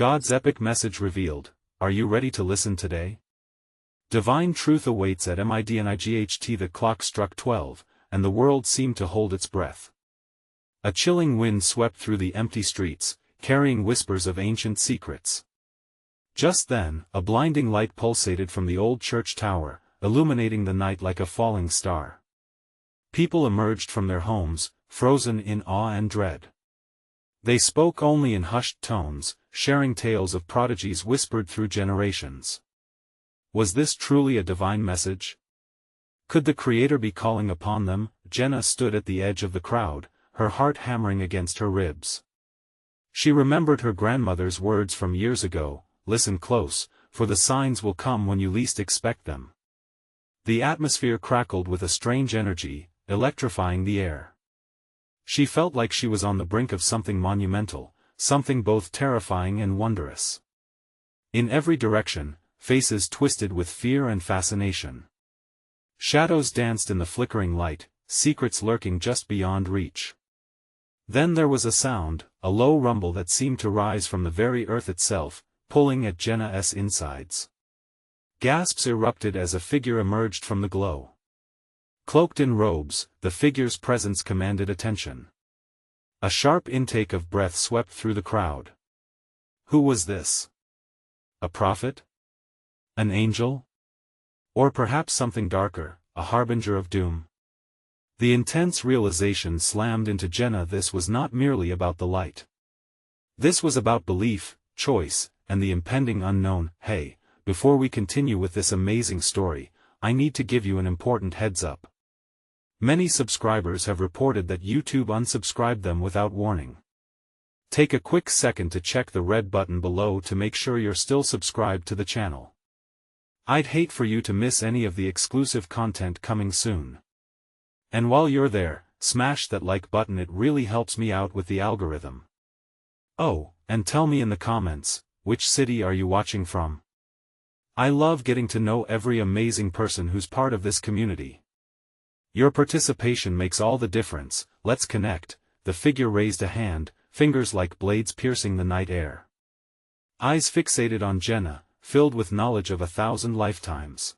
God's epic message revealed. Are you ready to listen today? Divine truth awaits at Midnight. The clock struck 12, and the world seemed to hold its breath. A chilling wind swept through the empty streets, carrying whispers of ancient secrets. Just then, a blinding light pulsated from the old church tower, illuminating the night like a falling star. People emerged from their homes, frozen in awe and dread. They spoke only in hushed tones, sharing tales of prodigies whispered through generations. Was this truly a divine message? Could the Creator be calling upon them? Jenna stood at the edge of the crowd, her heart hammering against her ribs. She remembered her grandmother's words from years ago, "Listen close, for the signs will come when you least expect them." The atmosphere crackled with a strange energy, electrifying the air. She felt like she was on the brink of something monumental, something both terrifying and wondrous. In every direction, faces twisted with fear and fascination. Shadows danced in the flickering light, secrets lurking just beyond reach. Then there was a sound, a low rumble that seemed to rise from the very earth itself, pulling at Jenna's insides. Gasps erupted as a figure emerged from the glow. Cloaked in robes, the figure's presence commanded attention. A sharp intake of breath swept through the crowd. Who was this? A prophet? An angel? Or perhaps something darker, a harbinger of doom? The intense realization slammed into Jenna. This was not merely about the light. This was about belief, choice, and the impending unknown. Hey, before we continue with this amazing story, I need to give you an important heads up. Many subscribers have reported that YouTube unsubscribed them without warning. Take a quick second to check the red button below to make sure you're still subscribed to the channel. I'd hate for you to miss any of the exclusive content coming soon. And while you're there, smash that like button, it really helps me out with the algorithm. Oh, and tell me in the comments, which city are you watching from? I love getting to know every amazing person who's part of this community. Your participation makes all the difference. Let's connect. The figure raised a hand, fingers like blades piercing the night air. Eyes fixated on Jenna, filled with knowledge of 1,000 lifetimes.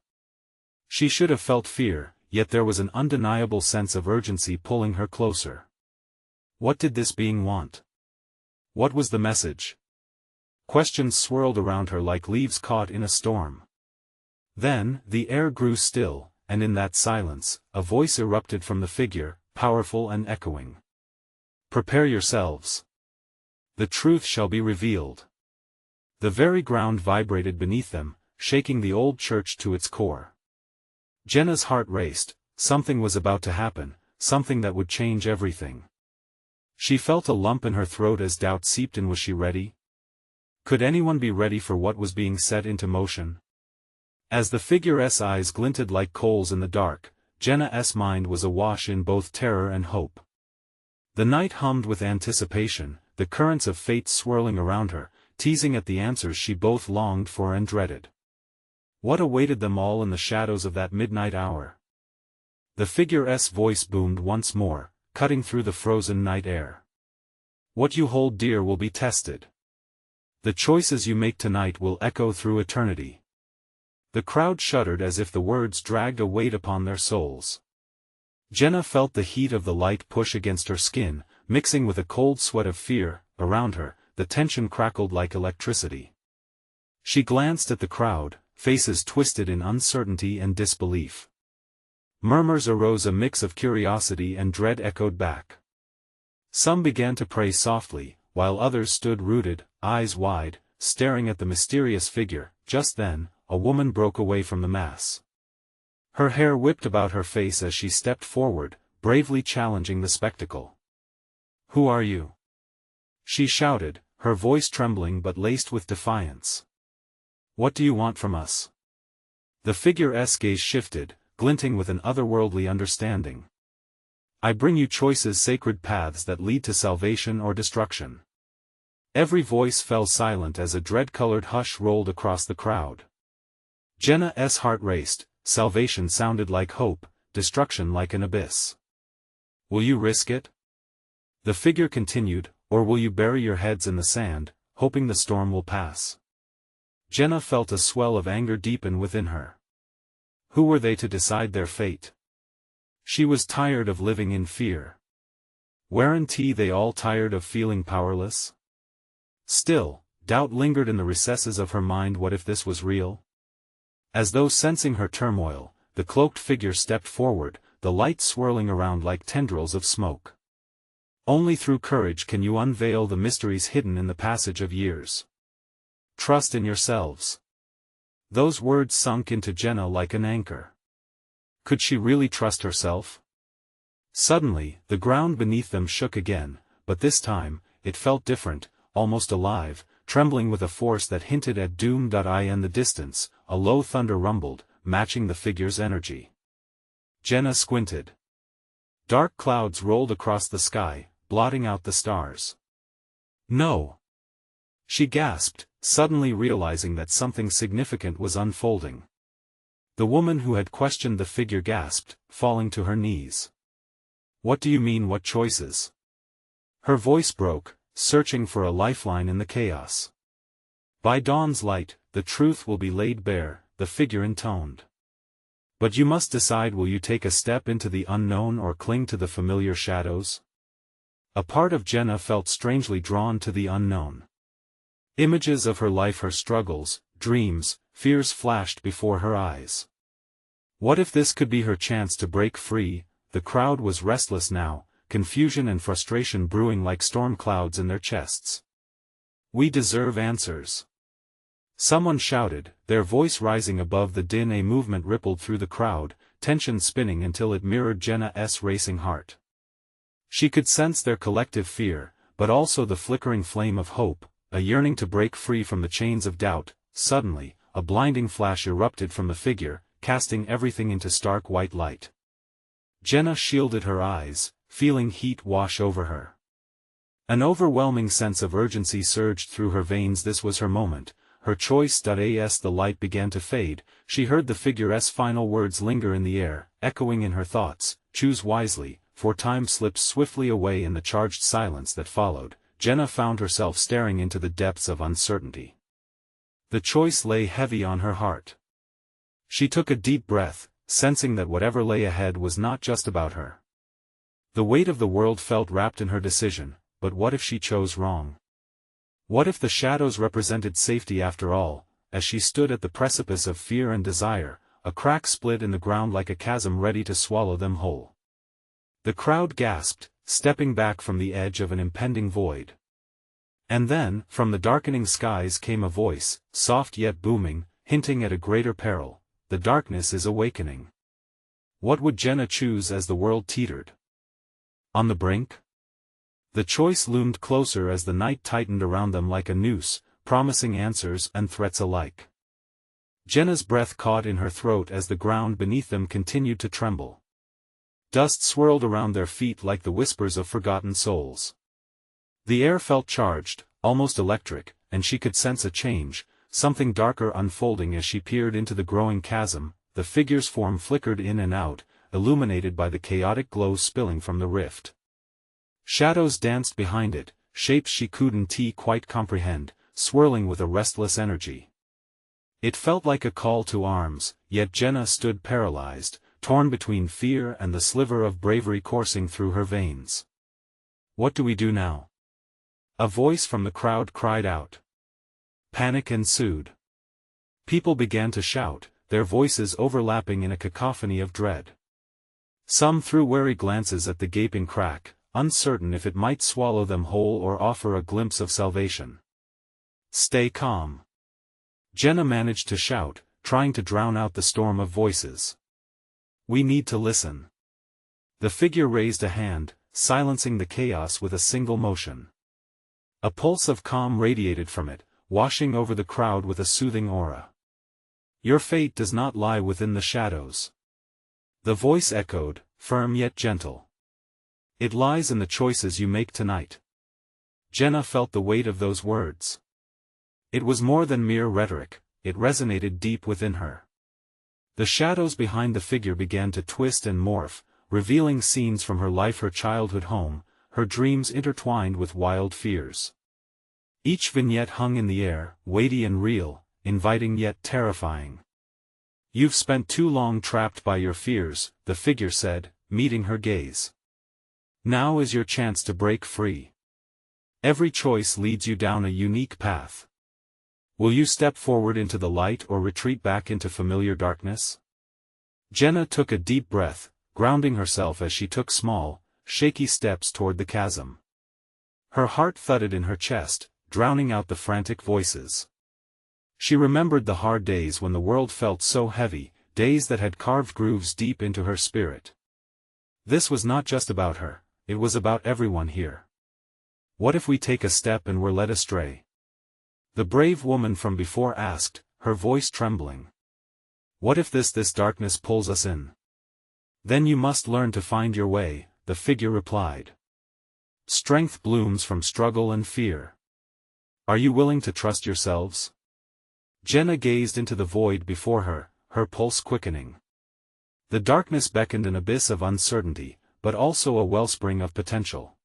She should have felt fear, yet there was an undeniable sense of urgency pulling her closer. What did this being want? What was the message? Questions swirled around her like leaves caught in a storm. Then, the air grew still, and in that silence, a voice erupted from the figure, powerful and echoing. Prepare yourselves. The truth shall be revealed. The very ground vibrated beneath them, shaking the old church to its core. Jenna's heart raced. Something was about to happen, something that would change everything. She felt a lump in her throat as doubt seeped in. Was she ready? Could anyone be ready for what was being set into motion? As the figure's eyes glinted like coals in the dark, Jenna's mind was awash in both terror and hope. The night hummed with anticipation, the currents of fate swirling around her, teasing at the answers she both longed for and dreaded. What awaited them all in the shadows of that midnight hour? The figure's voice boomed once more, cutting through the frozen night air. What you hold dear will be tested. The choices you make tonight will echo through eternity. The crowd shuddered as if the words dragged a weight upon their souls. Jenna felt the heat of the light push against her skin, mixing with a cold sweat of fear. Around her, the tension crackled like electricity. She glanced at the crowd, faces twisted in uncertainty and disbelief. Murmurs arose, a mix of curiosity and dread echoed back. Some began to pray softly, while others stood rooted, eyes wide, staring at the mysterious figure. Just then, a woman broke away from the mass. Her hair whipped about her face as she stepped forward, bravely challenging the spectacle. "Who are you?" she shouted, her voice trembling but laced with defiance. "What do you want from us?" The figure's gaze shifted, glinting with an otherworldly understanding. "I bring you choices, sacred paths that lead to salvation or destruction." Every voice fell silent as a dread-colored hush rolled across the crowd. Jenna's heart raced. Salvation sounded like hope, destruction like an abyss. "Will you risk it?" The figure continued, "Or will you bury your heads in the sand, hoping the storm will pass. Jenna felt a swell of anger deepen within her. Who were they to decide their fate? She was tired of living in fear. Weren't they all tired of feeling powerless? Still, doubt lingered in the recesses of her mind. What if this was real? As though sensing her turmoil, the cloaked figure stepped forward, the light swirling around like tendrils of smoke. Only through courage can you unveil the mysteries hidden in the passage of years. Trust in yourselves. Those words sunk into Jenna like an anchor. Could she really trust herself? Suddenly, the ground beneath them shook again, but this time, it felt different, almost alive, trembling with a force that hinted at doom. In the distance, a low thunder rumbled, matching the figure's energy. Jenna squinted. Dark clouds rolled across the sky, blotting out the stars. No! She gasped, suddenly realizing that something significant was unfolding. The woman who had questioned the figure gasped, falling to her knees. What do you mean, what choices? Her voice broke, searching for a lifeline in the chaos. By dawn's light, the truth will be laid bare, the figure intoned. But you must decide, will you take a step into the unknown or cling to the familiar shadows? A part of Jenna felt strangely drawn to the unknown. Images of her life, her struggles, dreams, fears flashed before her eyes. What if this could be her chance to break free? The crowd was restless now, confusion and frustration brewing like storm clouds in their chests. We deserve answers. Someone shouted, their voice rising above the din. A movement rippled through the crowd, tension spinning until it mirrored Jenna's racing heart. She could sense their collective fear, but also the flickering flame of hope, a yearning to break free from the chains of doubt. Suddenly, a blinding flash erupted from the figure, casting everything into stark white light. Jenna shielded her eyes, feeling heat wash over her. An overwhelming sense of urgency surged through her veins. This was her moment, her choice. As the light began to fade, she heard the figure's final words linger in the air, echoing in her thoughts, choose wisely, for time slips swiftly away. In the charged silence that followed, Jenna found herself staring into the depths of uncertainty. The choice lay heavy on her heart. She took a deep breath, sensing that whatever lay ahead was not just about her. The weight of the world felt wrapped in her decision, but what if she chose wrong? What if the shadows represented safety after all? As she stood at the precipice of fear and desire, a crack split in the ground like a chasm ready to swallow them whole. The crowd gasped, stepping back from the edge of an impending void. And then, from the darkening skies came a voice, soft yet booming, hinting at a greater peril. The darkness is awakening. What would Jenna choose as the world teetered on the brink? The choice loomed closer as the night tightened around them like a noose, promising answers and threats alike. Jenna's breath caught in her throat as the ground beneath them continued to tremble. Dust swirled around their feet like the whispers of forgotten souls. The air felt charged, almost electric, and she could sense a change, something darker unfolding as she peered into the growing chasm. The figure's form flickered in and out, illuminated by the chaotic glow spilling from the rift. Shadows danced behind it, shapes she couldn't quite comprehend, swirling with a restless energy. It felt like a call to arms, yet Jenna stood paralyzed, torn between fear and the sliver of bravery coursing through her veins. What do we do now? A voice from the crowd cried out. Panic ensued. People began to shout, their voices overlapping in a cacophony of dread. Some threw wary glances at the gaping crack, uncertain if it might swallow them whole or offer a glimpse of salvation. Stay calm. Jenna managed to shout, trying to drown out the storm of voices. We need to listen. The figure raised a hand, silencing the chaos with a single motion. A pulse of calm radiated from it, washing over the crowd with a soothing aura. Your fate does not lie within the shadows. The voice echoed, firm yet gentle. It lies in the choices you make tonight. Jenna felt the weight of those words. It was more than mere rhetoric, it resonated deep within her. The shadows behind the figure began to twist and morph, revealing scenes from her life, her childhood home, her dreams intertwined with wild fears. Each vignette hung in the air, weighty and real, inviting yet terrifying. "You've spent too long trapped by your fears," the figure said, meeting her gaze. "Now is your chance to break free. Every choice leads you down a unique path. Will you step forward into the light or retreat back into familiar darkness?" Jenna took a deep breath, grounding herself as she took small, shaky steps toward the chasm. Her heart thudded in her chest, drowning out the frantic voices. She remembered the hard days when the world felt so heavy, days that had carved grooves deep into her spirit. This was not just about her, it was about everyone here. What if we take a step and were led astray? The brave woman from before asked, her voice trembling. What if this darkness pulls us in? Then you must learn to find your way, the figure replied. Strength blooms from struggle and fear. Are you willing to trust yourselves? Jenna gazed into the void before her, her pulse quickening. The darkness beckoned an abyss of uncertainty, but also a wellspring of potential.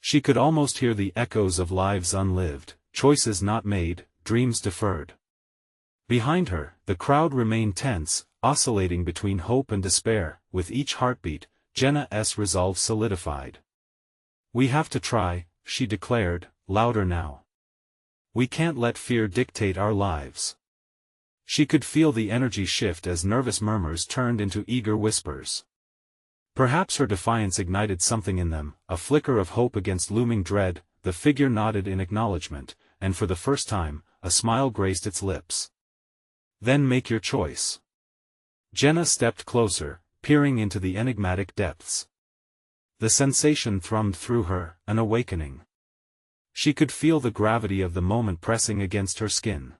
She could almost hear the echoes of lives unlived, choices not made, dreams deferred. Behind her, the crowd remained tense, oscillating between hope and despair. With each heartbeat, Jenna's resolve solidified. "We have to try," she declared, louder now. "We can't let fear dictate our lives." She could feel the energy shift as nervous murmurs turned into eager whispers. Perhaps her defiance ignited something in them, a flicker of hope against looming dread. The figure nodded in acknowledgement, and for the first time, a smile graced its lips. "Then make your choice." Jenna stepped closer, peering into the enigmatic depths. The sensation thrummed through her, an awakening. She could feel the gravity of the moment pressing against her skin.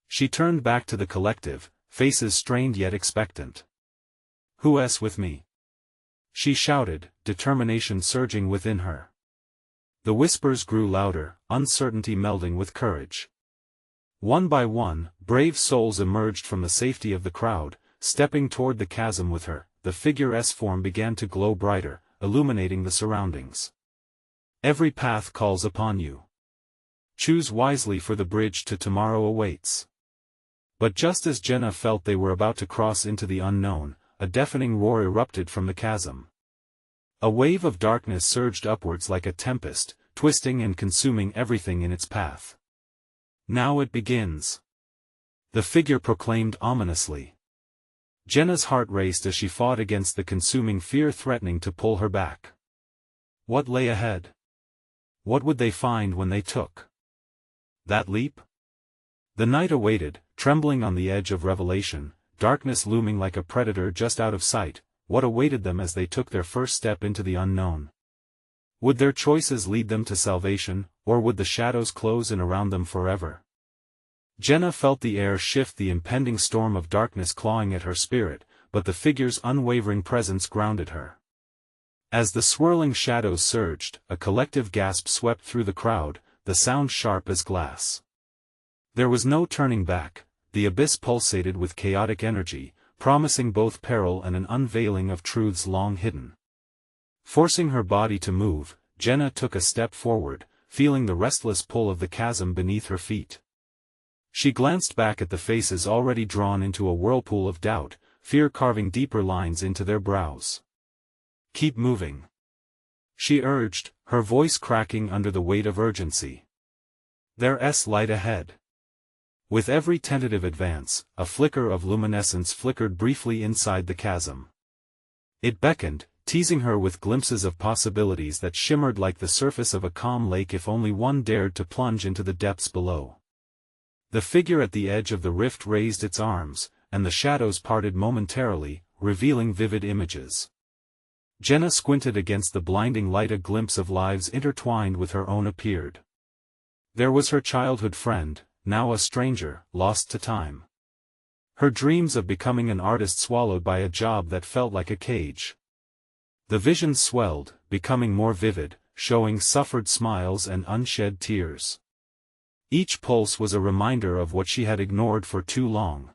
She turned back to the collective, faces strained yet expectant. "Who's with me?" she shouted, determination surging within her. The whispers grew louder, uncertainty melding with courage. One by one, brave souls emerged from the safety of the crowd, stepping toward the chasm with her. The figure's form began to glow brighter, illuminating the surroundings. "Every path calls upon you. Choose wisely, for the bridge to tomorrow awaits." But just as Jenna felt they were about to cross into the unknown, a deafening roar erupted from the chasm. A wave of darkness surged upwards like a tempest, twisting and consuming everything in its path. "Now it begins," the figure proclaimed ominously. Jenna's heart raced as she fought against the consuming fear threatening to pull her back. What lay ahead? What would they find when they took that leap? The night awaited, trembling on the edge of revelation, darkness looming like a predator just out of sight. What awaited them as they took their first step into the unknown? Would their choices lead them to salvation, or would the shadows close in around them forever? Jenna felt the air shift, the impending storm of darkness clawing at her spirit, but the figure's unwavering presence grounded her. As the swirling shadows surged, a collective gasp swept through the crowd, the sound sharp as glass. There was no turning back. The abyss pulsated with chaotic energy, promising both peril and an unveiling of truths long hidden. Forcing her body to move, Jenna took a step forward, feeling the restless pull of the chasm beneath her feet. She glanced back at the faces already drawn into a whirlpool of doubt, fear carving deeper lines into their brows. "Keep moving," she urged, her voice cracking under the weight of urgency. "There's light ahead." With every tentative advance, a flicker of luminescence flickered briefly inside the chasm. It beckoned, teasing her with glimpses of possibilities that shimmered like the surface of a calm lake if only one dared to plunge into the depths below. The figure at the edge of the rift raised its arms, and the shadows parted momentarily, revealing vivid images. Jenna squinted against the blinding light. A glimpse of lives intertwined with her own appeared. There was her childhood friend, now a stranger, lost to time. Her dreams of becoming an artist swallowed by a job that felt like a cage. The visions swelled, becoming more vivid, showing suffered smiles and unshed tears. Each pulse was a reminder of what she had ignored for too long.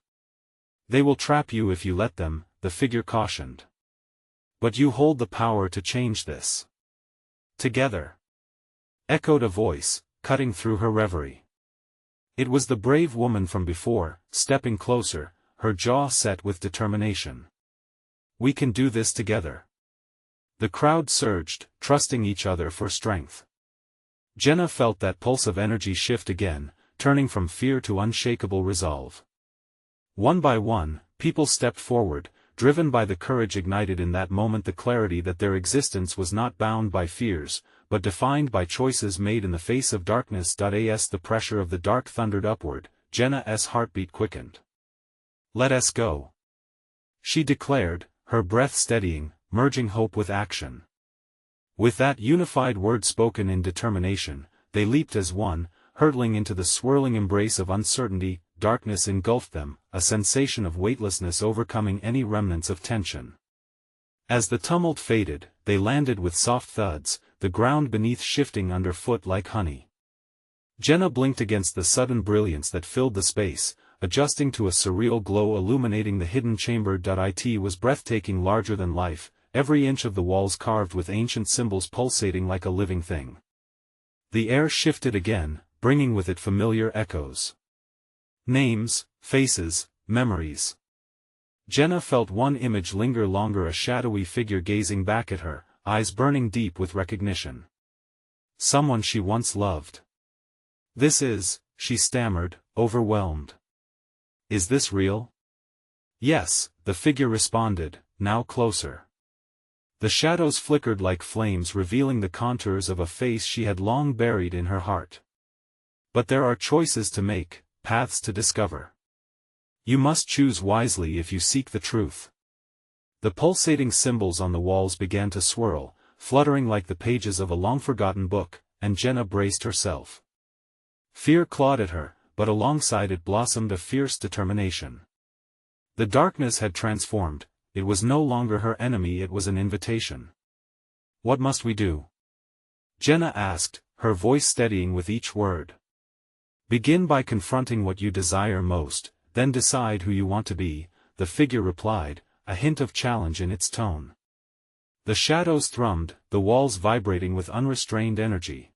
"They will trap you if you let them," the figure cautioned. "But you hold the power to change this." "Together," echoed a voice, cutting through her reverie. It was the brave woman from before, stepping closer, her jaw set with determination. "We can do this together." The crowd surged, trusting each other for strength. Jenna felt that pulse of energy shift again, turning from fear to unshakable resolve. One by one, people stepped forward, driven by the courage ignited in that moment, the clarity that their existence was not bound by fears, but defined by choices made in the face of darkness. As the pressure of the dark thundered upward, Jenna's heartbeat quickened. "Let us go," she declared, her breath steadying, merging hope with action. With that unified word spoken in determination, they leaped as one, hurtling into the swirling embrace of uncertainty. Darkness engulfed them, a sensation of weightlessness overcoming any remnants of tension. As the tumult faded, they landed with soft thuds, the ground beneath shifting underfoot like honey. Jenna blinked against the sudden brilliance that filled the space, adjusting to a surreal glow illuminating the hidden chamber. It was breathtaking, larger than life, every inch of the walls carved with ancient symbols pulsating like a living thing. The air shifted again, bringing with it familiar echoes. Names, faces, memories. Jenna felt one image linger longer, a shadowy figure gazing back at her, eyes burning deep with recognition. Someone she once loved. "This is," she stammered, overwhelmed. "Is this real?" "Yes," the figure responded, now closer. The shadows flickered like flames, revealing the contours of a face she had long buried in her heart. "But there are choices to make, paths to discover. You must choose wisely if you seek the truth." The pulsating symbols on the walls began to swirl, fluttering like the pages of a long-forgotten book, and Jenna braced herself. Fear clawed at her, but alongside it blossomed a fierce determination. The darkness had transformed, it was no longer her enemy, it was an invitation. "What must we do?" Jenna asked, her voice steadying with each word. "Begin by confronting what you desire most, then decide who you want to be," the figure replied, a hint of challenge in its tone. The shadows thrummed, the walls vibrating with unrestrained energy.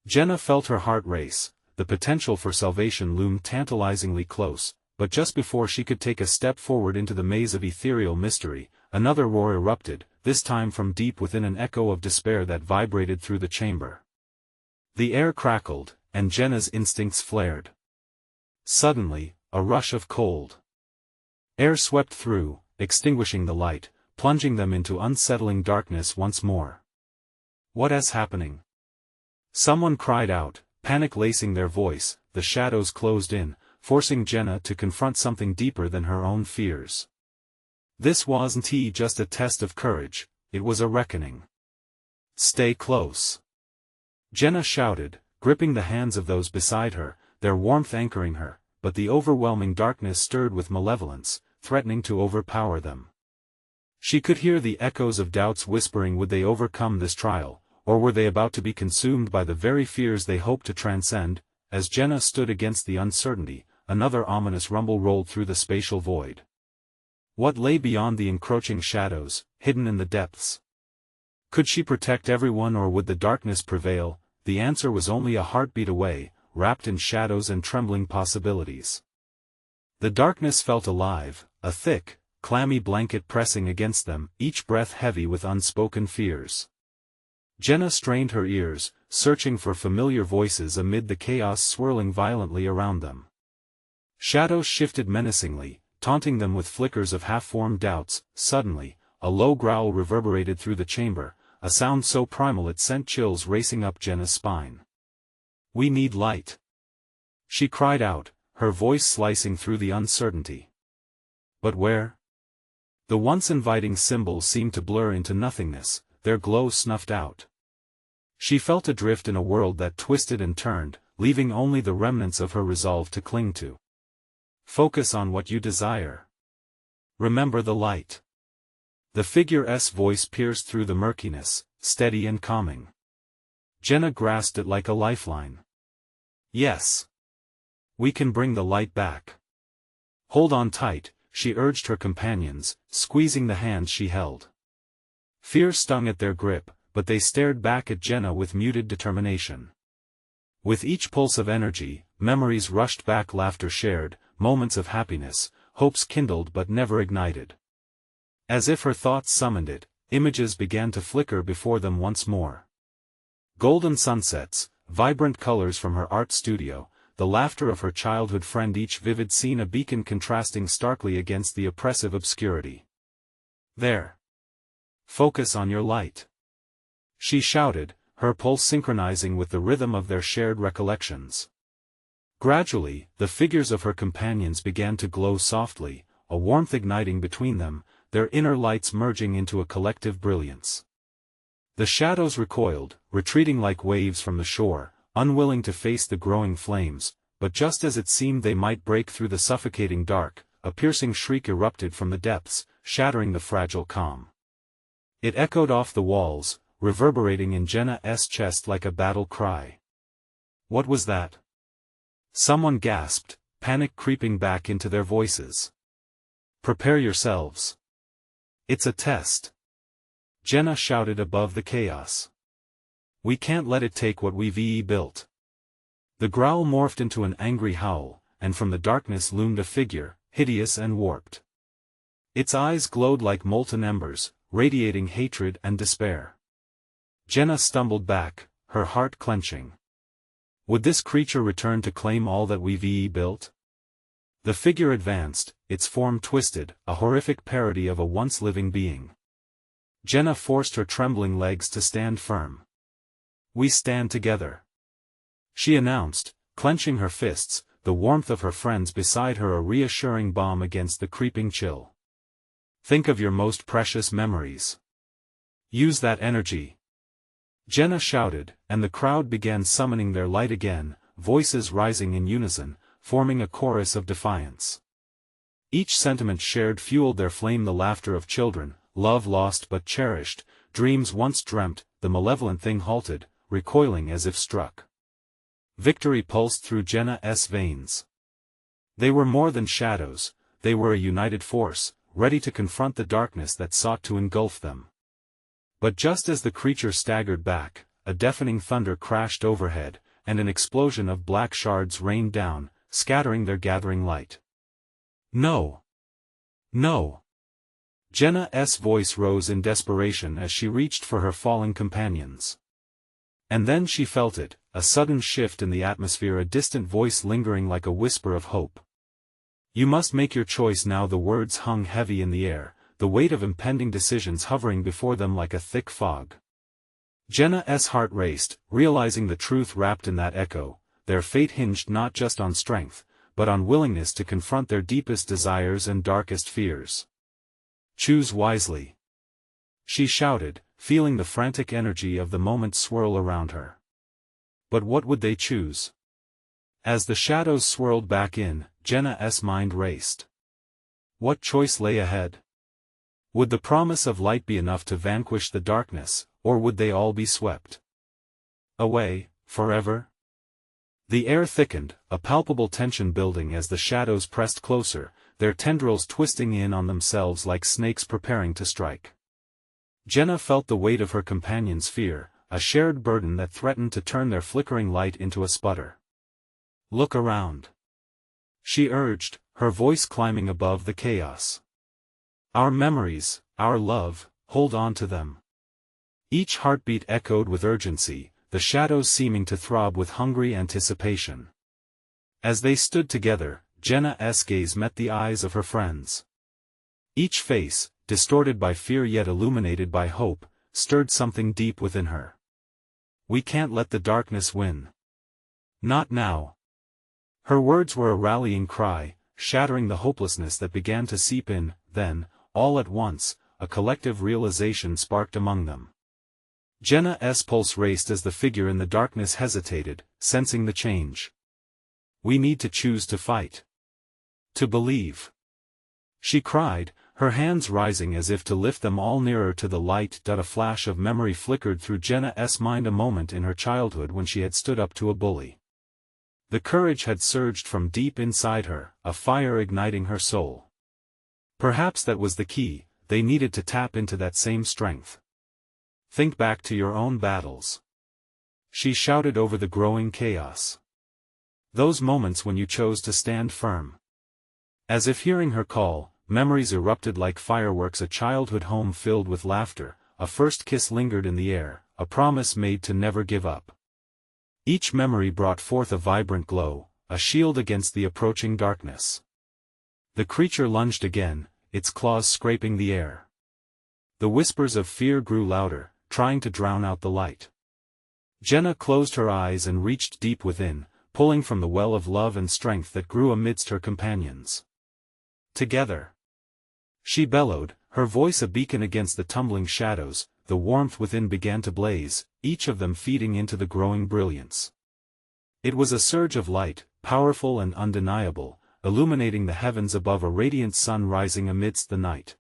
Jenna felt her heart race, the potential for salvation loomed tantalizingly close, but just before she could take a step forward into the maze of ethereal mystery, another roar erupted, this time from deep within, an echo of despair that vibrated through the chamber. The air crackled, and Jenna's instincts flared. Suddenly, a rush of cold air swept through, extinguishing the light, plunging them into unsettling darkness once more. "What is happening?" someone cried out, panic lacing their voice. The shadows closed in, forcing Jenna to confront something deeper than her own fears. This wasn't just a test of courage, it was a reckoning. "Stay close," Jenna shouted, gripping the hands of those beside her, their warmth anchoring her, but the overwhelming darkness stirred with malevolence, threatening to overpower them. She could hear the echoes of doubts whispering, would they overcome this trial, or were they about to be consumed by the very fears they hoped to transcend? As Jenna stood against the uncertainty, another ominous rumble rolled through the spatial void. What lay beyond the encroaching shadows, hidden in the depths? Could she protect everyone, or would the darkness prevail? The answer was only a heartbeat away, wrapped in shadows and trembling possibilities. The darkness felt alive, a thick, clammy blanket pressing against them, each breath heavy with unspoken fears. Jenna strained her ears, searching for familiar voices amid the chaos swirling violently around them. Shadows shifted menacingly, taunting them with flickers of half-formed doubts. Suddenly, a low growl reverberated through the chamber, a sound so primal it sent chills racing up Jenna's spine. "We need light," she cried out, her voice slicing through the uncertainty. But where? The once inviting symbols seemed to blur into nothingness, their glow snuffed out. She felt adrift in a world that twisted and turned, leaving only the remnants of her resolve to cling to. "Focus on what you desire. Remember the light." The figure's voice pierced through the murkiness, steady and calming. Jenna grasped it like a lifeline. "Yes. We can bring the light back. Hold on tight," she urged her companions, squeezing the hands she held. Fear stung at their grip, but they stared back at Jenna with muted determination. With each pulse of energy, memories rushed back, laughter shared, moments of happiness, hopes kindled but never ignited. As if her thoughts summoned it, images began to flicker before them once more. Golden sunsets, vibrant colors from her art studio, the laughter of her childhood friend, each vivid scene a beacon contrasting starkly against the oppressive obscurity. "There! Focus on your light!" she shouted, her pulse synchronizing with the rhythm of their shared recollections. Gradually, the figures of her companions began to glow softly, a warmth igniting between them, their inner lights merging into a collective brilliance. The shadows recoiled, retreating like waves from the shore, unwilling to face the growing flames, but just as it seemed they might break through the suffocating dark, a piercing shriek erupted from the depths, shattering the fragile calm. It echoed off the walls, reverberating in Jenna's chest like a battle cry. What was that? Someone gasped, panic creeping back into their voices. "Prepare yourselves. It's a test," Jenna shouted above the chaos. "We can't let it take what we've built." The growl morphed into an angry howl, and from the darkness loomed a figure, hideous and warped. Its eyes glowed like molten embers, radiating hatred and despair. Jenna stumbled back, her heart clenching. Would this creature return to claim all that we've built? The figure advanced, its form twisted, a horrific parody of a once living being. Jenna forced her trembling legs to stand firm. "We stand together," she announced, clenching her fists, the warmth of her friends beside her a reassuring balm against the creeping chill. "Think of your most precious memories. Use that energy," Jenna shouted, and the crowd began summoning their light again, voices rising in unison, forming a chorus of defiance. Each sentiment shared fueled their flame, the laughter of children, love lost but cherished, dreams once dreamt. The malevolent thing halted, recoiling as if struck. Victory pulsed through Jenna's veins. They were more than shadows, they were a united force, ready to confront the darkness that sought to engulf them. But just as the creature staggered back, a deafening thunder crashed overhead, and an explosion of black shards rained down, scattering their gathering light. "No! No!" Jenna's voice rose in desperation as she reached for her fallen companions. And then she felt it, a sudden shift in the atmosphere, a distant voice lingering like a whisper of hope. "You must make your choice now." The words hung heavy in the air, the weight of impending decisions hovering before them like a thick fog. Jenna's heart raced, realizing the truth wrapped in that echo. Their fate hinged not just on strength, but on willingness to confront their deepest desires and darkest fears. "Choose wisely," she shouted, feeling the frantic energy of the moment swirl around her. But what would they choose? As the shadows swirled back in, Jenna's mind raced. What choice lay ahead? Would the promise of light be enough to vanquish the darkness, or would they all be swept away, forever? The air thickened, a palpable tension building as the shadows pressed closer, their tendrils twisting in on themselves like snakes preparing to strike. Jenna felt the weight of her companion's fear, a shared burden that threatened to turn their flickering light into a sputter. "Look around," she urged, her voice climbing above the chaos. "Our memories, our love, hold on to them." Each heartbeat echoed with urgency, the shadows seeming to throb with hungry anticipation. As they stood together, Jenna's gaze met the eyes of her friends. Each face, distorted by fear yet illuminated by hope, stirred something deep within her. "We can't let the darkness win. Not now." Her words were a rallying cry, shattering the hopelessness that began to seep in. Then, all at once, a collective realization sparked among them. Jenna's pulse raced as the figure in the darkness hesitated, sensing the change. "We need to choose to fight. To believe," she cried, her hands rising as if to lift them all nearer to the light. A flash of memory flickered through Jenna's mind, a moment in her childhood when she had stood up to a bully. The courage had surged from deep inside her, a fire igniting her soul. Perhaps that was the key, they needed to tap into that same strength. Think back to your own battles. she shouted over the growing chaos. Those moments when you chose to stand firm. As if hearing her call, memories erupted like fireworks, a childhood home filled with laughter, a first kiss lingered in the air, a promise made to never give up. Each memory brought forth a vibrant glow, a shield against the approaching darkness. The creature lunged again, its claws scraping the air. The whispers of fear grew louder, trying to drown out the light. Jenna closed her eyes and reached deep within, pulling from the well of love and strength that grew amidst her companions. Together, she bellowed, her voice a beacon against the tumbling shadows. The warmth within began to blaze, each of them feeding into the growing brilliance. It was a surge of light, powerful and undeniable, illuminating the heavens above, a radiant sun rising amidst the night.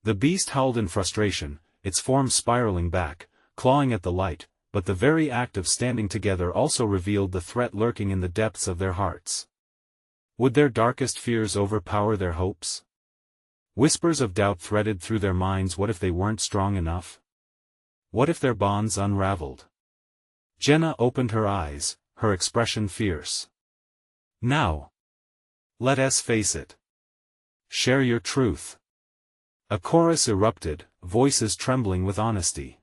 The beast howled in frustration, its form spiraling back, clawing at the light, but the very act of standing together also revealed the threat lurking in the depths of their hearts. Would their darkest fears overpower their hopes? Whispers of doubt threaded through their minds. What if they weren't strong enough? What if their bonds unraveled? Jenna opened her eyes, her expression fierce. Now, let us face it. Share your truth. A chorus erupted, voices trembling with honesty.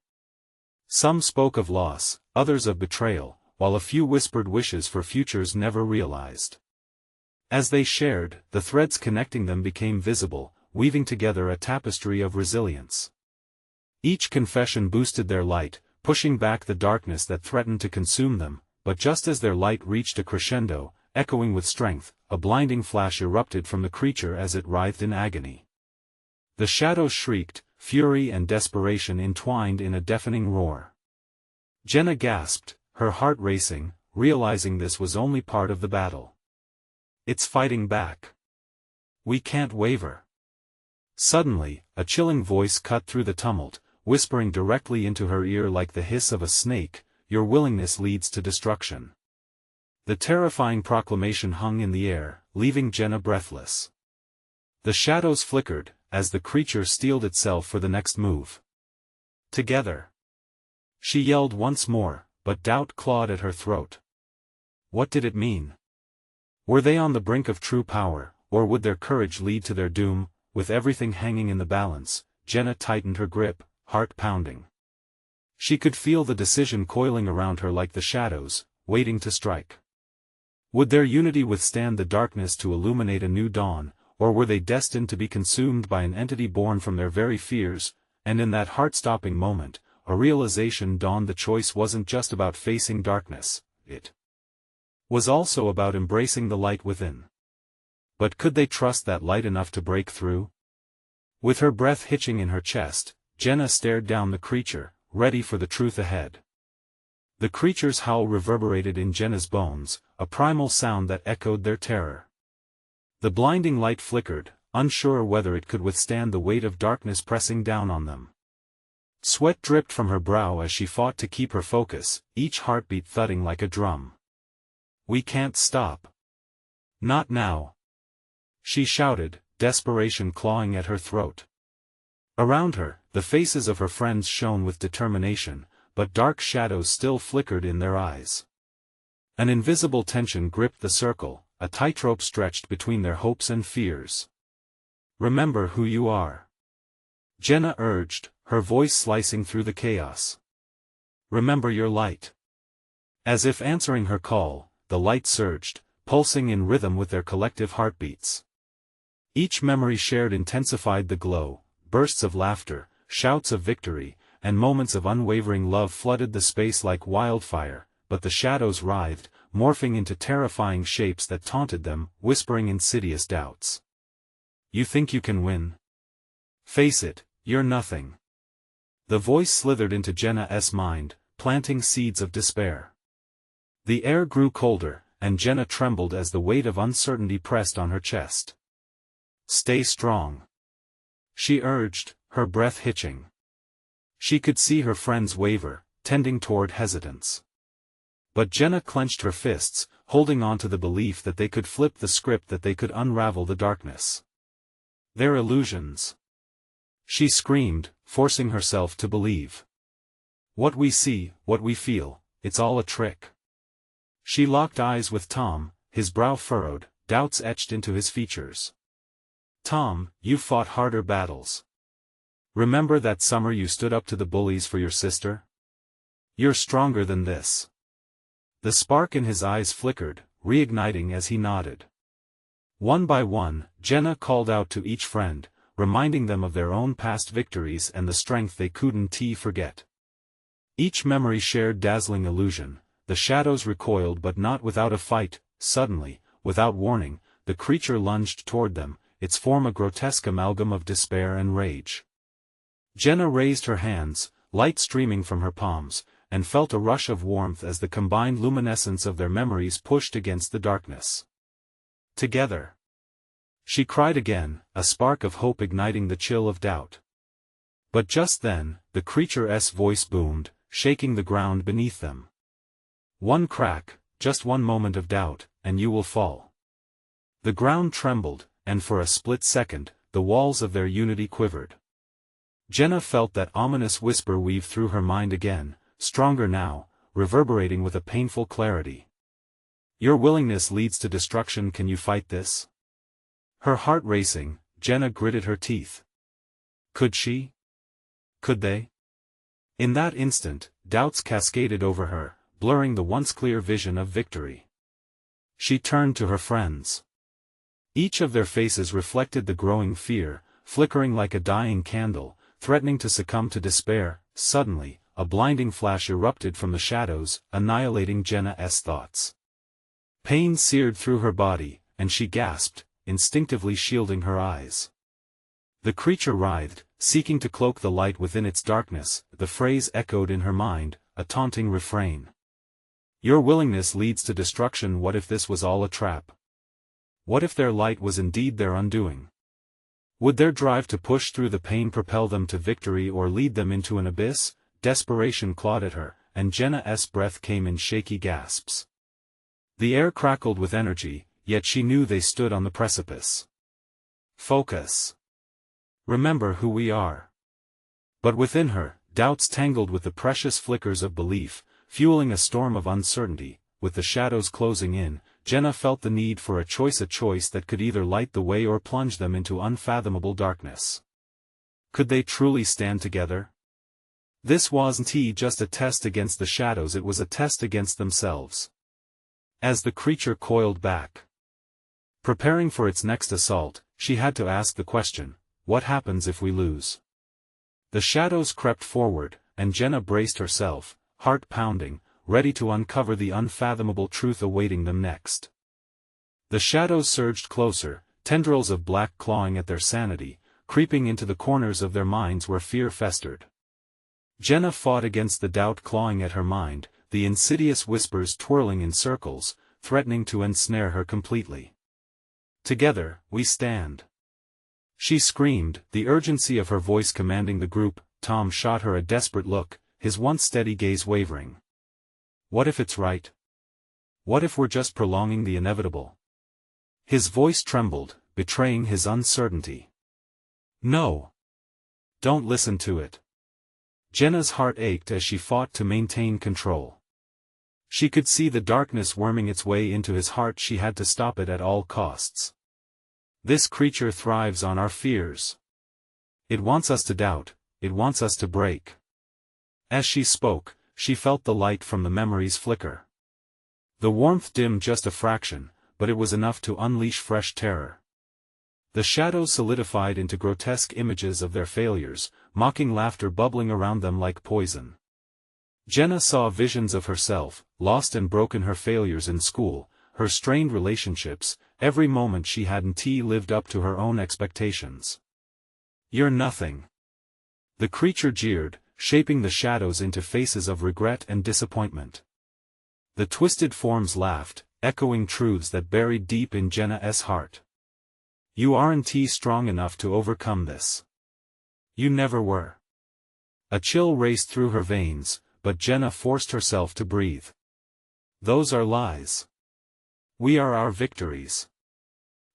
Some spoke of loss, others of betrayal, while a few whispered wishes for futures never realized. As they shared, the threads connecting them became visible, weaving together a tapestry of resilience. Each confession boosted their light, pushing back the darkness that threatened to consume them, but just as their light reached a crescendo, echoing with strength, a blinding flash erupted from the creature as it writhed in agony. The shadows shrieked, fury and desperation entwined in a deafening roar. Jenna gasped, her heart racing, realizing this was only part of the battle. It's fighting back. We can't waver. Suddenly, a chilling voice cut through the tumult, whispering directly into her ear like the hiss of a snake, "Your willingness leads to destruction." The terrifying proclamation hung in the air, leaving Jenna breathless. The shadows flickered, as the creature steeled itself for the next move. Together. She yelled once more, but doubt clawed at her throat. What did it mean? Were they on the brink of true power, or would their courage lead to their doom? With everything hanging in the balance, Jenna tightened her grip, heart pounding. She could feel the decision coiling around her like the shadows, waiting to strike. Would their unity withstand the darkness to illuminate a new dawn, or were they destined to be consumed by an entity born from their very fears? And in that heart-stopping moment, a realization dawned: the choice wasn't just about facing darkness, it was also about embracing the light within. But could they trust that light enough to break through? With her breath hitching in her chest, Jenna stared down the creature, ready for the truth ahead. The creature's howl reverberated in Jenna's bones, a primal sound that echoed their terror. The blinding light flickered, unsure whether it could withstand the weight of darkness pressing down on them. Sweat dripped from her brow as she fought to keep her focus, each heartbeat thudding like a drum. "We can't stop. Not now," she shouted, desperation clawing at her throat. Around her, the faces of her friends shone with determination, but dark shadows still flickered in their eyes. An invisible tension gripped the circle, a tightrope stretched between their hopes and fears. "Remember who you are," Jenna urged, her voice slicing through the chaos. "Remember your light." As if answering her call, the light surged, pulsing in rhythm with their collective heartbeats. Each memory shared intensified the glow, bursts of laughter, shouts of victory, and moments of unwavering love flooded the space like wildfire, but the shadows writhed, morphing into terrifying shapes that taunted them, whispering insidious doubts. "You think you can win? Face it, you're nothing." The voice slithered into Jenna's mind, planting seeds of despair. The air grew colder, and Jenna trembled as the weight of uncertainty pressed on her chest. "Stay strong," she urged, her breath hitching. She could see her friends waver, tending toward hesitance. But Jenna clenched her fists, holding on to the belief that they could flip the script, that they could unravel the darkness. "They're illusions," she screamed, forcing herself to believe. "What we see, what we feel, it's all a trick. She locked eyes with Tom, his brow furrowed, doubts etched into his features. Tom, you've fought harder battles. Remember that summer you stood up to the bullies for your sister? You're stronger than this. The spark in his eyes flickered, reigniting as he nodded. One by one, Jenna called out to each friend, reminding them of their own past victories and the strength they couldn't forget. Each memory shared dazzling illusion. The shadows recoiled but not without a fight. Suddenly, without warning, the creature lunged toward them, its form a grotesque amalgam of despair and rage. Jenna raised her hands, light streaming from her palms, and felt a rush of warmth as the combined luminescence of their memories pushed against the darkness. Together. She cried again, a spark of hope igniting the chill of doubt. But just then, the creature's voice boomed, shaking the ground beneath them. One crack, just one moment of doubt, and you will fall. The ground trembled, and for a split second, the walls of their unity quivered. Jenna felt that ominous whisper weave through her mind again, stronger now, reverberating with a painful clarity. Your willingness leads to destruction. Can you fight this? Her heart racing, Jenna gritted her teeth. Could she? Could they? In that instant, doubts cascaded over her, blurring the once clear vision of victory. She turned to her friends. Each of their faces reflected the growing fear, flickering like a dying candle, threatening to succumb to despair. Suddenly, a blinding flash erupted from the shadows, annihilating Jenna's thoughts. Pain seared through her body, and she gasped, instinctively shielding her eyes. The creature writhed, seeking to cloak the light within its darkness. The phrase echoed in her mind, a taunting refrain. Your willingness leads to destruction. What if this was all a trap? What if their light was indeed their undoing? Would their drive to push through the pain propel them to victory or lead them into an abyss? Desperation clawed at her, and Jenna's breath came in shaky gasps. The air crackled with energy, yet she knew they stood on the precipice. Focus. Remember who we are. But within her, doubts tangled with the precious flickers of belief, fueling a storm of uncertainty. With the shadows closing in, Jenna felt the need for a choice that could either light the way or plunge them into unfathomable darkness. Could they truly stand together? This wasn't just a test against the shadows, it was a test against themselves. As the creature coiled back, preparing for its next assault, she had to ask the question, what happens if we lose? The shadows crept forward, and Jenna braced herself, heart pounding, ready to uncover the unfathomable truth awaiting them next. The shadows surged closer, tendrils of black clawing at their sanity, creeping into the corners of their minds where fear festered. Jenna fought against the doubt clawing at her mind, the insidious whispers twirling in circles, threatening to ensnare her completely. Together, we stand. She screamed, the urgency of her voice commanding the group. Tom shot her a desperate look, his once steady gaze wavering. What if it's right? What if we're just prolonging the inevitable? His voice trembled, betraying his uncertainty. No. Don't listen to it. Jenna's heart ached as she fought to maintain control. She could see the darkness worming its way into his heart. She had to stop it at all costs. This creature thrives on our fears. It wants us to doubt, it wants us to break. As she spoke, she felt the light from the memories flicker. The warmth dimmed just a fraction, but it was enough to unleash fresh terror. The shadows solidified into grotesque images of their failures, mocking laughter bubbling around them like poison. Jenna saw visions of herself, lost and broken, her failures in school, her strained relationships, every moment she hadn't lived up to her own expectations. You're nothing. The creature jeered, shaping the shadows into faces of regret and disappointment. The twisted forms laughed, echoing truths that buried deep in Jenna's heart. You aren't strong enough to overcome this. You never were. A chill raced through her veins, but Jenna forced herself to breathe. Those are lies. We are our victories.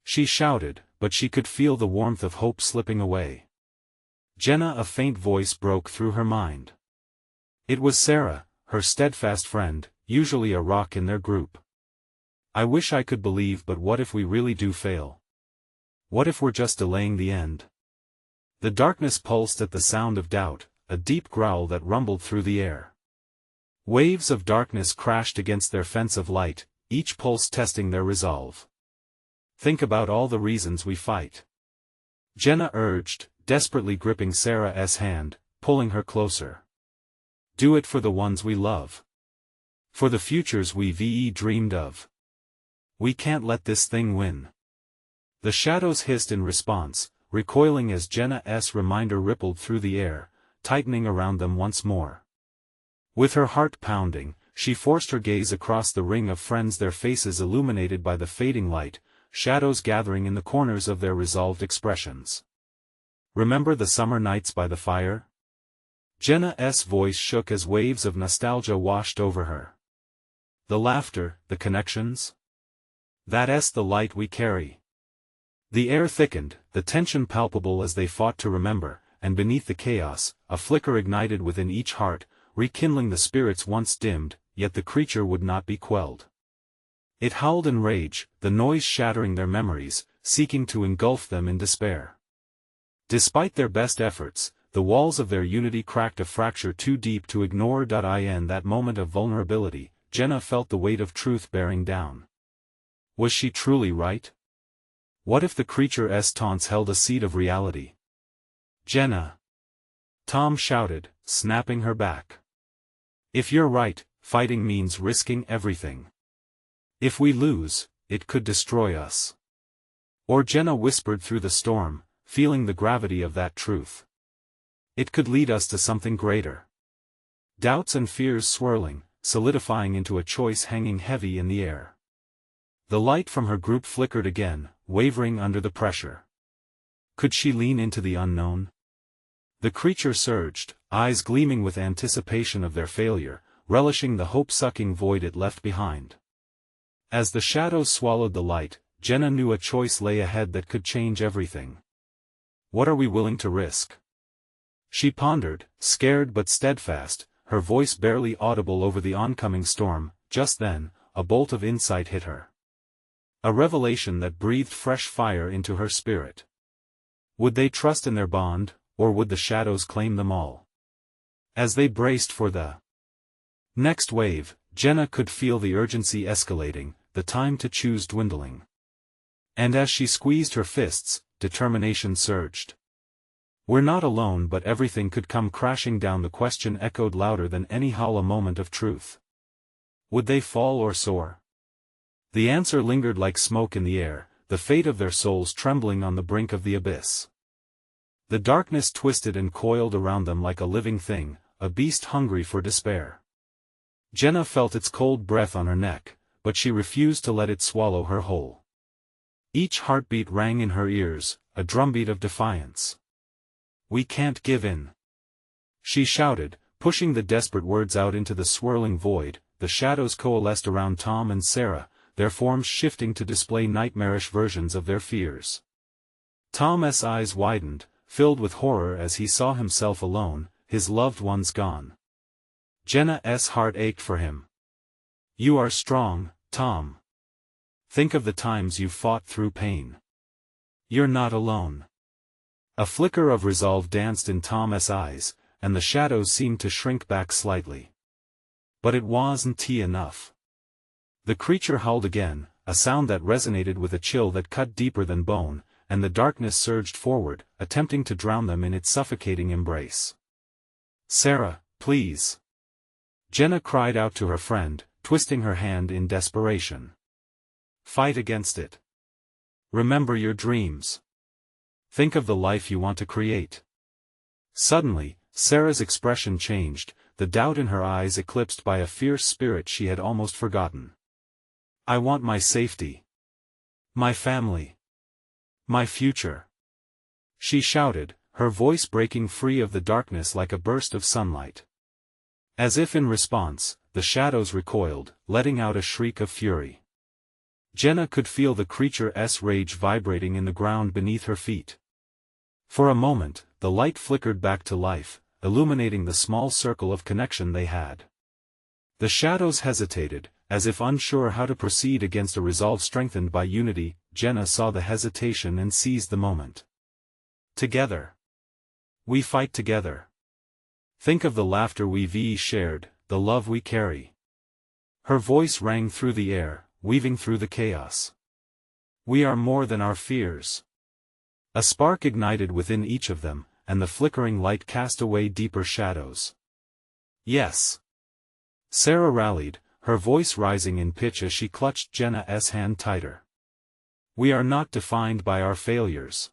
She shouted, but she could feel the warmth of hope slipping away. Jenna, a faint voice broke through her mind. It was Sarah, her steadfast friend, usually a rock in their group. I wish I could believe, but what if we really do fail? What if we're just delaying the end? The darkness pulsed at the sound of doubt, a deep growl that rumbled through the air. Waves of darkness crashed against their fence of light, each pulse testing their resolve. Think about all the reasons we fight. Jenna urged, desperately gripping Sarah's hand, pulling her closer. Do it for the ones we love. For the futures we've dreamed of. We can't let this thing win. The shadows hissed in response, recoiling as Jenna's reminder rippled through the air, tightening around them once more. With her heart pounding, she forced her gaze across the ring of friends, their faces illuminated by the fading light, shadows gathering in the corners of their resolved expressions. Remember the summer nights by the fire? Jenna's voice shook as waves of nostalgia washed over her. The laughter, the connections? That's the light we carry. The air thickened, the tension palpable as they fought to remember, and beneath the chaos, a flicker ignited within each heart, rekindling the spirits once dimmed, yet the creature would not be quelled. It howled in rage, the noise shattering their memories, seeking to engulf them in despair. Despite their best efforts, the walls of their unity cracked, a fracture too deep to ignore. In that moment of vulnerability, Jenna felt the weight of truth bearing down. Was she truly right? What if the creature's taunts held a seed of reality? Jenna! Tom shouted, snapping her back. If you're right, fighting means risking everything. If we lose, it could destroy us. Or Jenna whispered through the storm, feeling the gravity of that truth. It could lead us to something greater. Doubts and fears swirling, solidifying into a choice hanging heavy in the air. The light from her group flickered again, wavering under the pressure. Could she lean into the unknown? The creature surged, eyes gleaming with anticipation of their failure, relishing the hope-sucking void it left behind. As the shadows swallowed the light, Jenna knew a choice lay ahead that could change everything. What are we willing to risk? She pondered, scared but steadfast, her voice barely audible over the oncoming storm. Just then, a bolt of insight hit her. A revelation that breathed fresh fire into her spirit. Would they trust in their bond, or would the shadows claim them all? As they braced for the next wave, Jenna could feel the urgency escalating, the time to choose dwindling. And as she squeezed her fists, determination surged. We're not alone, but everything could come crashing down. The question echoed louder than any hollow moment of truth. Would they fall or soar? The answer lingered like smoke in the air, the fate of their souls trembling on the brink of the abyss. The darkness twisted and coiled around them like a living thing, a beast hungry for despair. Jenna felt its cold breath on her neck, but she refused to let it swallow her whole. Each heartbeat rang in her ears, a drumbeat of defiance. We can't give in. She shouted, pushing the desperate words out into the swirling void. The shadows coalesced around Tom and Sarah, their forms shifting to display nightmarish versions of their fears. Tom's eyes widened, filled with horror as he saw himself alone, his loved ones gone. Jenna's heart ached for him. You are strong, Tom. Think of the times you've fought through pain. You're not alone. A flicker of resolve danced in Tom's eyes, and the shadows seemed to shrink back slightly. But it wasn't enough. The creature howled again, a sound that resonated with a chill that cut deeper than bone, and the darkness surged forward, attempting to drown them in its suffocating embrace. Sarah, please. Jenna cried out to her friend, twisting her hand in desperation. Fight against it. Remember your dreams. Think of the life you want to create. Suddenly, Sarah's expression changed, the doubt in her eyes eclipsed by a fierce spirit she had almost forgotten. I want my safety. My family. My future. She shouted, her voice breaking free of the darkness like a burst of sunlight. As if in response, the shadows recoiled, letting out a shriek of fury. Jenna could feel the creature's rage vibrating in the ground beneath her feet. For a moment, the light flickered back to life, illuminating the small circle of connection they had. The shadows hesitated, as if unsure how to proceed against a resolve strengthened by unity. Jenna saw the hesitation and seized the moment. Together. We fight together. Think of the laughter we've shared, the love we carry. Her voice rang through the air, weaving through the chaos. We are more than our fears. A spark ignited within each of them, and the flickering light cast away deeper shadows. Yes. Sarah rallied, her voice rising in pitch as she clutched Jenna's hand tighter. We are not defined by our failures.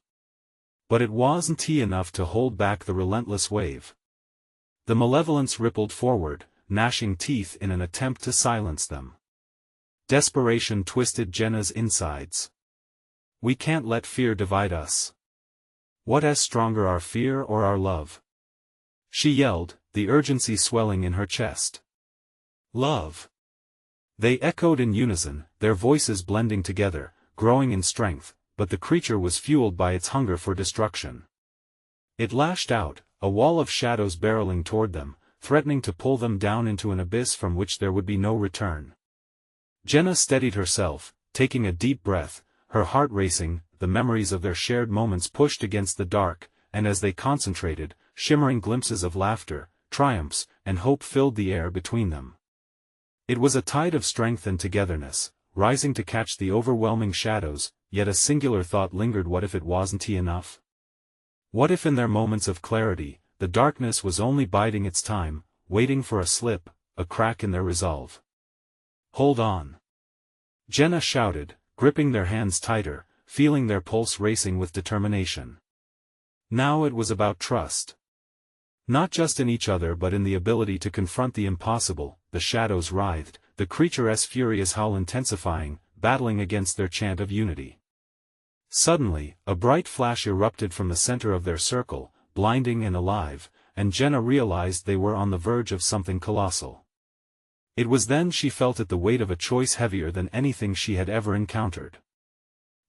But it wasn't enough to hold back the relentless wave. The malevolence rippled forward, gnashing teeth in an attempt to silence them. Desperation twisted Jenna's insides. We can't let fear divide us. What is stronger, our fear or our love? She yelled, the urgency swelling in her chest. Love. They echoed in unison, their voices blending together, growing in strength, but the creature was fueled by its hunger for destruction. It lashed out, a wall of shadows barreling toward them, threatening to pull them down into an abyss from which there would be no return. Jenna steadied herself, taking a deep breath, her heart racing. The memories of their shared moments pushed against the dark, and as they concentrated, shimmering glimpses of laughter, triumphs, and hope filled the air between them. It was a tide of strength and togetherness, rising to catch the overwhelming shadows, yet a singular thought lingered: what if it wasn't enough? What if in their moments of clarity, the darkness was only biding its time, waiting for a slip, a crack in their resolve? Hold on! Jenna shouted, gripping their hands tighter, feeling their pulse racing with determination. Now it was about trust. Not just in each other but in the ability to confront the impossible. The shadows writhed, the creature's furious howl intensifying, battling against their chant of unity. Suddenly, a bright flash erupted from the center of their circle, blinding and alive, and Jenna realized they were on the verge of something colossal. It was then she felt it, the weight of a choice heavier than anything she had ever encountered.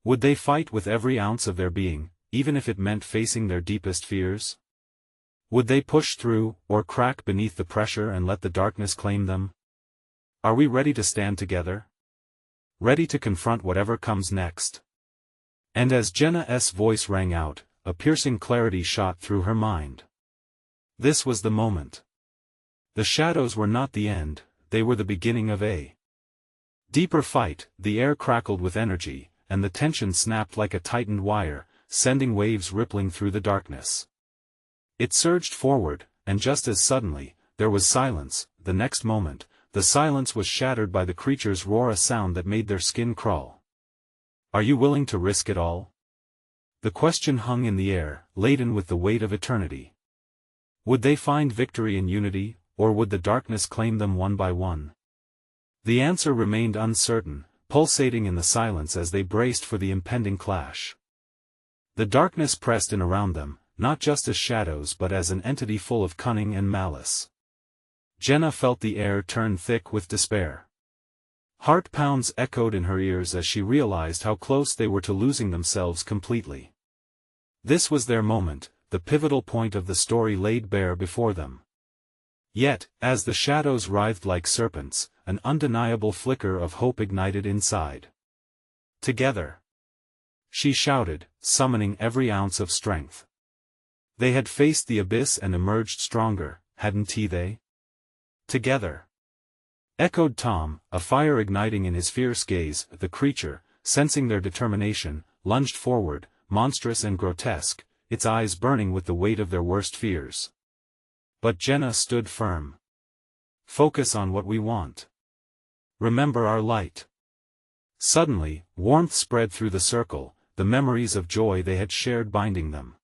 Would they fight with every ounce of their being, even if it meant facing their deepest fears? Would they push through, or crack beneath the pressure and let the darkness claim them? Are we ready to stand together? Ready to confront whatever comes next? And as Jenna's voice rang out, a piercing clarity shot through her mind. This was the moment. The shadows were not the end, they were the beginning of a deeper fight. The air crackled with energy, and the tension snapped like a tightened wire, sending waves rippling through the darkness. It surged forward, and just as suddenly, there was silence. The next moment, the silence was shattered by the creature's roar, a sound that made their skin crawl. Are you willing to risk it all? The question hung in the air, laden with the weight of eternity. Would they find victory in unity, or would the darkness claim them one by one? The answer remained uncertain, pulsating in the silence as they braced for the impending clash. The darkness pressed in around them, not just as shadows but as an entity full of cunning and malice. Jenna felt the air turn thick with despair. Heart pounds echoed in her ears as she realized how close they were to losing themselves completely. This was their moment, the pivotal point of the story laid bare before them. Yet, as the shadows writhed like serpents, an undeniable flicker of hope ignited inside. Together! She shouted, summoning every ounce of strength. They had faced the abyss and emerged stronger, hadn't they? Together! Echoed Tom, a fire igniting in his fierce gaze. The creature, sensing their determination, lunged forward, monstrous and grotesque, its eyes burning with the weight of their worst fears. But Jenna stood firm. Focus on what we want. Remember our light. Suddenly, warmth spread through the circle, the memories of joy they had shared binding them.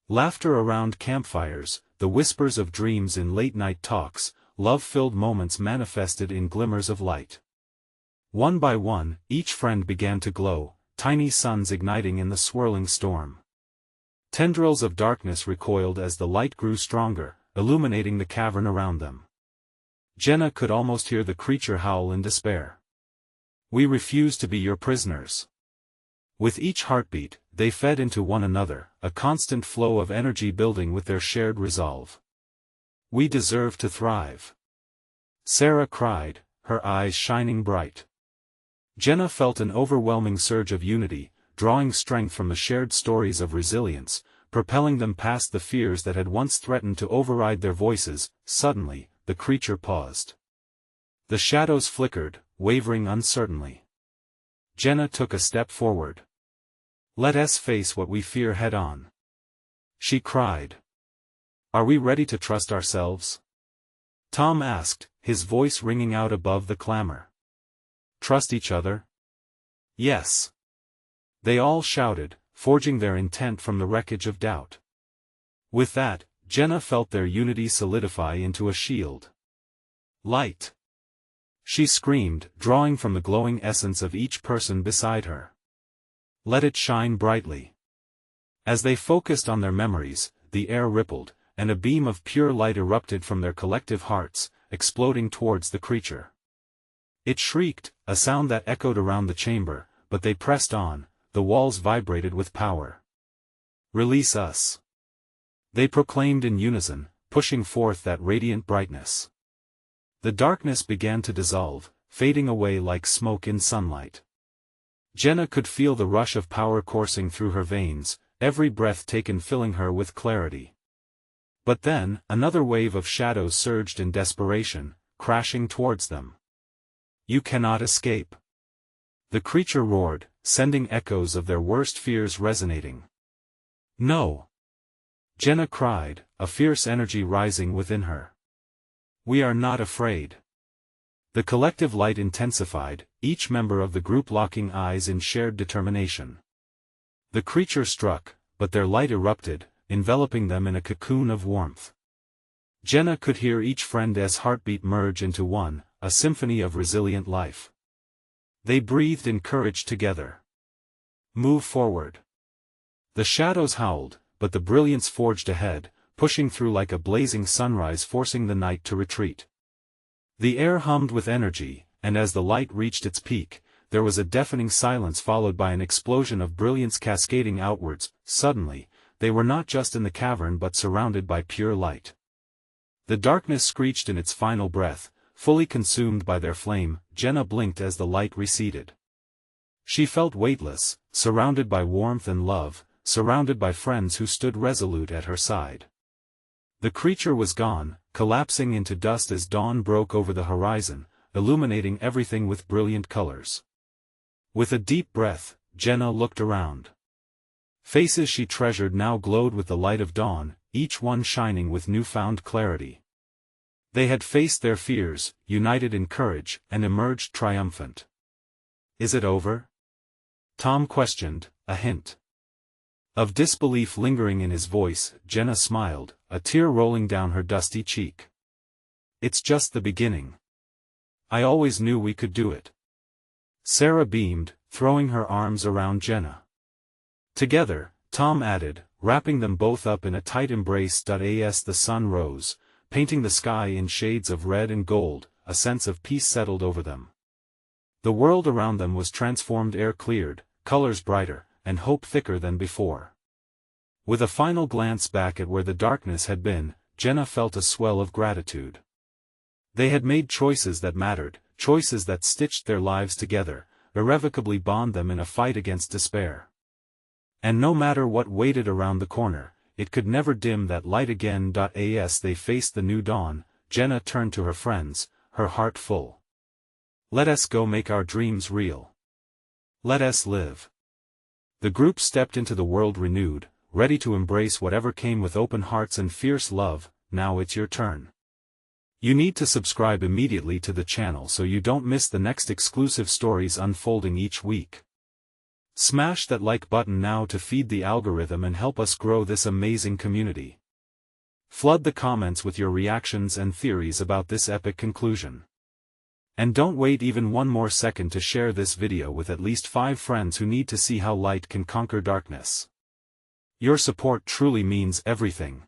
Laughter around campfires, the whispers of dreams in late-night talks, love-filled moments manifested in glimmers of light. One by one, each friend began to glow, tiny suns igniting in the swirling storm. Tendrils of darkness recoiled as the light grew stronger, illuminating the cavern around them. Jenna could almost hear the creature howl in despair. We refuse to be your prisoners. With each heartbeat, they fed into one another, a constant flow of energy building with their shared resolve. We deserve to thrive. Sarah cried, her eyes shining bright. Jenna felt an overwhelming surge of unity, drawing strength from the shared stories of resilience, propelling them past the fears that had once threatened to override their voices. Suddenly, the creature paused. The shadows flickered, wavering uncertainly. Jenna took a step forward. "Let us face what we fear head-on," she cried. "Are we ready to trust ourselves?" Tom asked, his voice ringing out above the clamor. "Trust each other?" "Yes." They all shouted, forging their intent from the wreckage of doubt. With that, Jenna felt their unity solidify into a shield. "Light!" she screamed, drawing from the glowing essence of each person beside her. "Let it shine brightly." As they focused on their memories, the air rippled, and a beam of pure light erupted from their collective hearts, exploding towards the creature. It shrieked, a sound that echoed around the chamber, but they pressed on. The walls vibrated with power. "Release us!" they proclaimed in unison, pushing forth that radiant brightness. The darkness began to dissolve, fading away like smoke in sunlight. Jenna could feel the rush of power coursing through her veins, every breath taken filling her with clarity. But then, another wave of shadows surged in desperation, crashing towards them. "You cannot escape!" the creature roared, sending echoes of their worst fears resonating. "No!" Jenna cried, a fierce energy rising within her. "We are not afraid." The collective light intensified, each member of the group locking eyes in shared determination. The creature struck, but their light erupted, enveloping them in a cocoon of warmth. Jenna could hear each friend's heartbeat merge into one, a symphony of resilient life. They breathed in courage together. "Move forward." The shadows howled, but the brilliance forged ahead, pushing through like a blazing sunrise, forcing the night to retreat. The air hummed with energy, and as the light reached its peak, there was a deafening silence followed by an explosion of brilliance cascading outwards. Suddenly, they were not just in the cavern but surrounded by pure light. The darkness screeched in its final breath, fully consumed by their flame. Jenna blinked as the light receded. She felt weightless, surrounded by warmth and love, surrounded by friends who stood resolute at her side. The creature was gone, collapsing into dust as dawn broke over the horizon, illuminating everything with brilliant colors. With a deep breath, Jenna looked around. Faces she treasured now glowed with the light of dawn, each one shining with newfound clarity. They had faced their fears, united in courage, and emerged triumphant. "Is it over?" Tom questioned, a hint of disbelief lingering in his voice. Jenna smiled, a tear rolling down her dusty cheek. "It's just the beginning. I always knew we could do it." Sarah beamed, throwing her arms around Jenna. Together, Tom added, wrapping them both up in a tight embrace. As the sun rose, painting the sky in shades of red and gold, a sense of peace settled over them. The world around them was transformed, air cleared, colors brighter, and hope thicker than before. With a final glance back at where the darkness had been, Jenna felt a swell of gratitude. They had made choices that mattered, choices that stitched their lives together, irrevocably bond them in a fight against despair. And no matter what waited around the corner, it could never dim that light again. As they faced the new dawn, Jenna turned to her friends, her heart full. "Let us go make our dreams real. Let us live." The group stepped into the world renewed, ready to embrace whatever came with open hearts and fierce love. Now it's your turn. You need to subscribe immediately to the channel so you don't miss the next exclusive stories unfolding each week. Smash that like button now to feed the algorithm and help us grow this amazing community. Flood the comments with your reactions and theories about this epic conclusion. And don't wait even one more second to share this video with at least 5 friends who need to see how light can conquer darkness. Your support truly means everything.